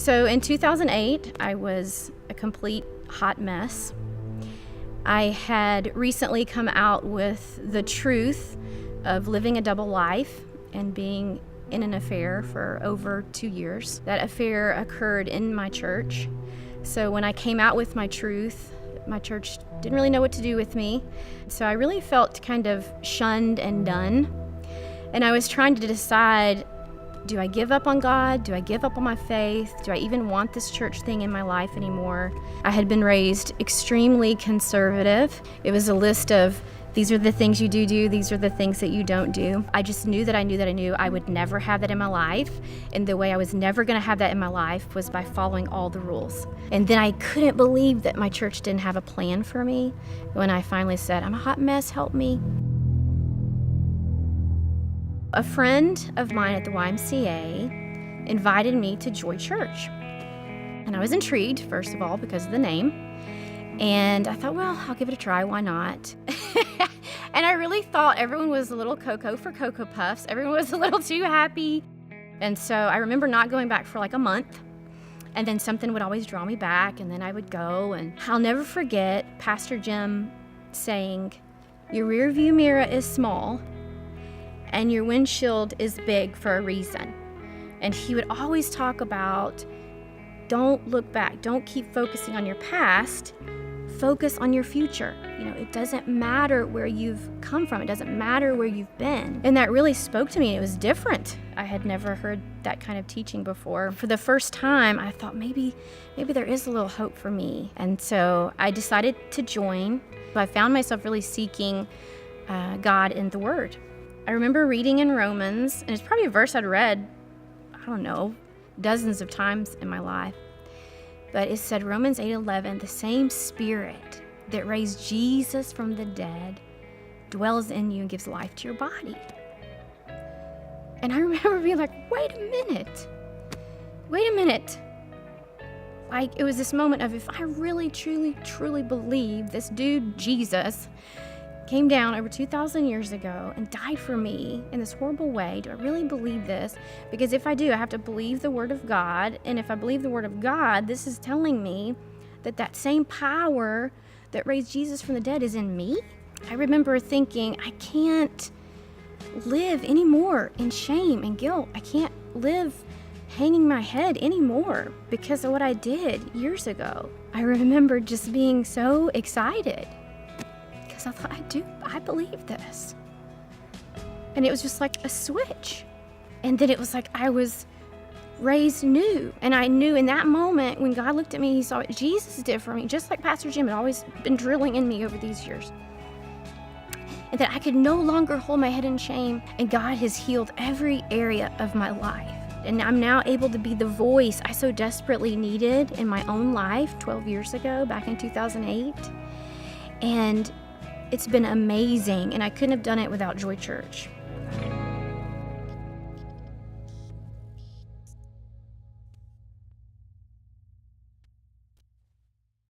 So in 2008, I was a complete hot mess. I had recently come out with the truth of living a double life and being in an affair for over 2 years. That affair occurred in my church. So when I came out with my truth, my church didn't really know what to do with me. So I really felt kind of shunned and done. And I was trying to decide, do I give up on God? Do I give up on my faith? Do I even want this church thing in my life anymore? I had been raised extremely conservative. It was a list of, these are the things you do, these are the things that you don't do. I just knew that I knew I would never have that in my life. And the way I was never gonna have that in my life was by following all the rules. And then I couldn't believe that my church didn't have a plan for me when I finally said, I'm a hot mess, help me. A friend of mine at the YMCA invited me to Joy Church. And I was intrigued, first of all, because of the name. And I thought, well, I'll give it a try, why not? And I really thought everyone was a little Cocoa for Cocoa Puffs. Everyone was a little too happy. And so I remember not going back for like a month. And then something would always draw me back, and then I would go. And I'll never forget Pastor Jim saying, your rear view mirror is small, and your windshield is big for a reason. And he would always talk about, don't look back, don't keep focusing on your past, focus on your future. You know, it doesn't matter where you've come from, it doesn't matter where you've been. And that really spoke to me. It was different. I had never heard that kind of teaching before. For the first time, I thought maybe there is a little hope for me. And so I decided to join. I found myself really seeking God in the Word. I remember reading in Romans, and it's probably a verse I'd read, I don't know, dozens of times in my life. But it said, Romans 8:11, the same Spirit that raised Jesus from the dead dwells in you and gives life to your body. And I remember being like, wait a minute. Like, it was this moment of, if I really, truly believe this dude, Jesus, came down over 2,000 years ago and died for me in this horrible way, do I really believe this? Because if I do, I have to believe the Word of God. And if I believe the Word of God, this is telling me that that same power that raised Jesus from the dead is in me. I remember thinking, I can't live anymore in shame and guilt. I can't live hanging my head anymore because of what I did years ago. I remember just being so excited. I thought, I believe this. And it was just like a switch. And then it was like I was raised new. And I knew in that moment when God looked at me, he saw what Jesus did for me, just like Pastor Jim had always been drilling in me over these years. And that I could no longer hold my head in shame. And God has healed every area of my life. And I'm now able to be the voice I so desperately needed in my own life 12 years ago, back in 2008. And it's been amazing, and I couldn't have done it without Joy Church.